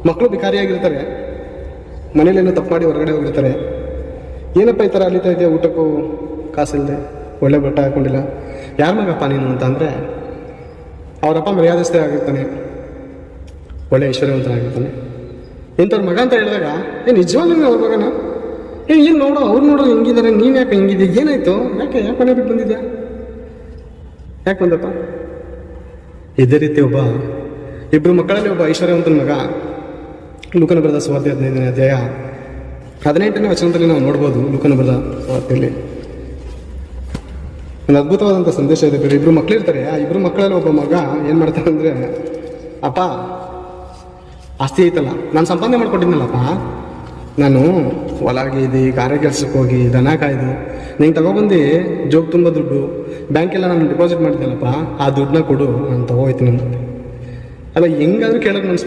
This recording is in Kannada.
ಮಕ್ಕಳು ಭಿಕಾರಿಯಾಗಿರ್ತಾರೆ, ಮನೇಲೇನೋ ತಪ್ಪು ಮಾಡಿ ಹೊರಗಡೆ ಹೋಗಿರ್ತಾರೆ. ಏನಪ್ಪ ಈ ಥರ ಅಲಿತಾ ಇದೆಯಾ, ಊಟಕ್ಕೂ ಕಾಸಿಲ್ಲದೆ, ಒಳ್ಳೆ ಬಟ್ಟೆ ಹಾಕೊಂಡಿಲ್ಲ, ಯಾರ ಮಗಪ್ಪ ನೀನು ಅಂತ ಅಂದರೆ ಅವರಪ್ಪ ಮರ್ಯಾದಸ್ಥೆ ಆಗಿರ್ತಾನೆ, ಒಳ್ಳೆ ಐಶ್ವರ್ಯವಂತನಾಗಿರ್ತಾನೆ. ಇಂಥವ್ರ ಮಗ ಅಂತ ಹೇಳಿದಾಗ ನಿಜವಾಗ್ಲೂ ಅವ್ರ ಮಗನ ಏನು ನೋಡೋ, ಅವ್ರು ನೋಡೋ ಹೆಂಗಿದ್ದಾರೆ, ನೀನು ಯಾಕೆ ಹೆಂಗಿದ್ಯಾ, ಏನಾಯ್ತು, ಯಾಕೆ ಮನೆ ಬಿಟ್ಟು ಬಂದಿದ್ಯಾ, ಯಾಕೆ ಬಂದಪ್ಪ? ಇದೇ ರೀತಿ ಇಬ್ಬರು ಮಕ್ಕಳಲ್ಲಿ ಒಬ್ಬ ಐಶ್ವರ್ಯವಂತನ ಮಗ ಲೂಕನ ಬರೆದ ಸುವಾರ್ತೆ 15ನೇ ಅಧ್ಯಾಯ 18ನೇ ವಚನದಲ್ಲಿ ನಾವು ನೋಡ್ಬೋದು. ಲೂಕನ ಬರೆದ ಸುವಾರ್ತೆಯಲ್ಲಿ ಒಂದು ಅದ್ಭುತವಾದಂಥ ಸಂದೇಶ ಇದೆ. ಇಬ್ಬರು ಮಕ್ಕಳಿರ್ತಾರೆ. ಆ ಇಬ್ಬರು ಮಕ್ಕಳಲ್ಲಿ ಒಬ್ಬ ಮಗ ಏನು ಮಾಡ್ತಾನೆ ಅಂದರೆ, ಅಪ್ಪ ಆಸ್ತಿ ಐತಲ್ಲ, ನಾನು ಸಂಪಾದನೆ ಮಾಡ್ಕೊಟ್ಟಿದ್ನಲ್ಲಪ್ಪ, ನಾನು ಹೊಲಾಗಿದ್ದು ಗಾರೆ ಕೆಲ್ಸಕ್ಕೆ ಹೋಗಿ ದನ ಕಾಯ್ದು ನೀನು ತಗೊಬಂದು ಜೋಗ್ ತುಂಬ ದುಡ್ಡು ಬ್ಯಾಂಕೆಲ್ಲ ನಾನು ಡಿಪಾಸಿಟ್ ಮಾಡಿದ್ನಲ್ಲಪ್ಪ, ಆ ದುಡ್ಡನ್ನ ಕೊಡು, ನಾನು ತಗೋಯ್ತೀನಿ. ಅಲ್ಲ ಹೆಂಗಾದ್ರೂ ಕೇಳೋಕೆ ಮನ್ಸು